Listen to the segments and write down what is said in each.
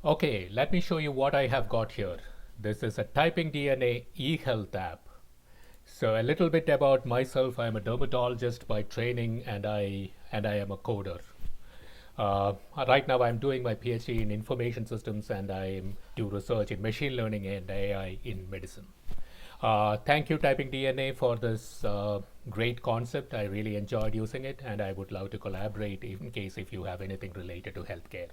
Okay, let me show you what I have got here. This is a Typing DNA e-health app. So a little bit about myself. I'm a dermatologist by training, and I am a coder. Right now, I'm doing my PhD in information systems, and I do research in machine learning and AI in medicine. Thank you, Typing DNA, for this great concept. I really enjoyed using it, and I would love to collaborate in case if you have anything related to healthcare.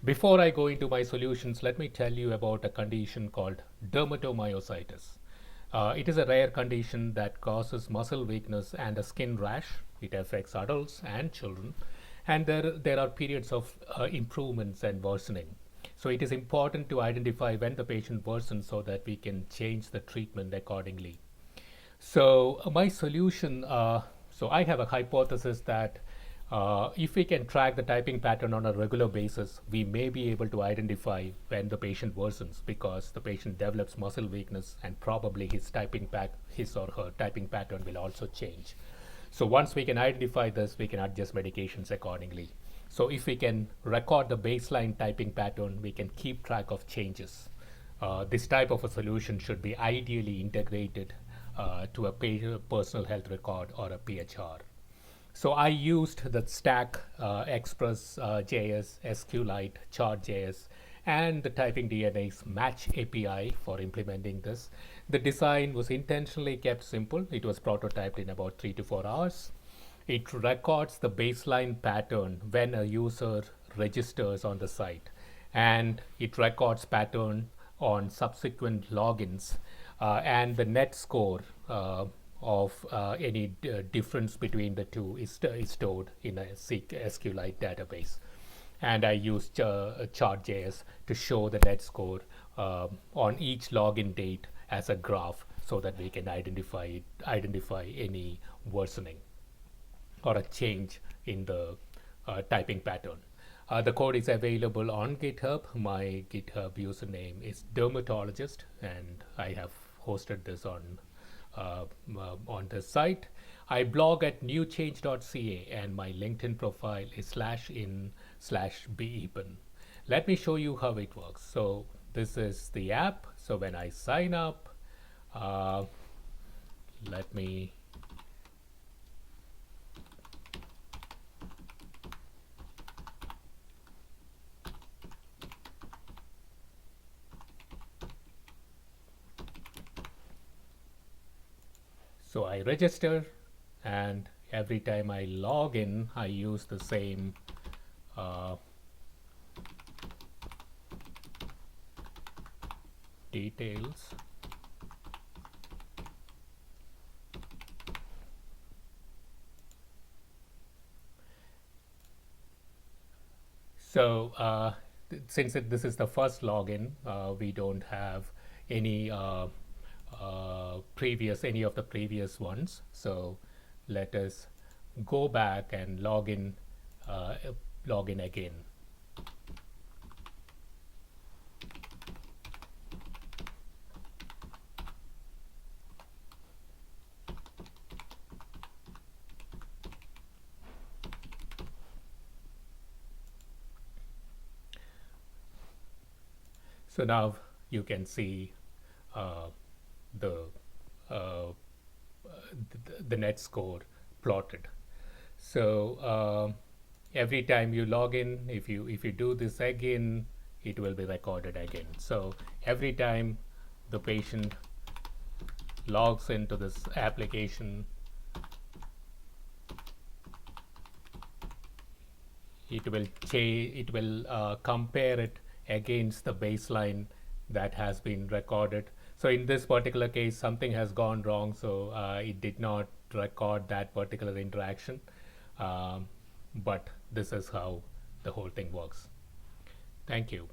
Before I go into my solutions, let me tell you about a condition called dermatomyositis. It is a rare condition that causes muscle weakness and a skin rash. It affects adults and children, and there are periods of improvements and worsening. So it is important to identify when the patient worsens so that we can change the treatment accordingly. So my solution, so I have a hypothesis that if we can track the typing pattern on a regular basis, we may be able to identify when the patient worsens because the patient develops muscle weakness and probably his or her typing pattern will also change. So once we can identify this, we can adjust medications accordingly. So if we can record the baseline typing pattern, we can keep track of changes. This type of a solution should be ideally integrated to a personal health record or a PHR. So I used the Stack Express JS, SQLite, Chart.js, and the Typing DNA's Match API for implementing this. The design was intentionally kept simple. It was prototyped in about 3 to 4 hours. It records the baseline pattern when a user registers on the site, and it records pattern on subsequent logins, and the net score of any difference between the two is stored in a SQLite database. And I used Chart.js to show the net score on each login date as a graph so that we can identify any worsening or a change in the typing pattern. The code is available on GitHub. My GitHub username is dermatologist, and I have hosted this on this site. I blog at newchange.ca, and my LinkedIn profile is /in/beepen. Let me show you how it works. So this is the app. So when I sign up, let me So I register, and every time I log in, I use the same details. So since this is the first login, we don't have any any of the previous ones. So let us go back and log in again. So now you can see the net score plotted. So every time you log in, if you do this again, it will be recorded again. So every time the patient logs into this application, it will compare it against the baseline that has been recorded. So in this particular case, something has gone wrong, so it did not record that particular interaction. But this is how the whole thing works. Thank you.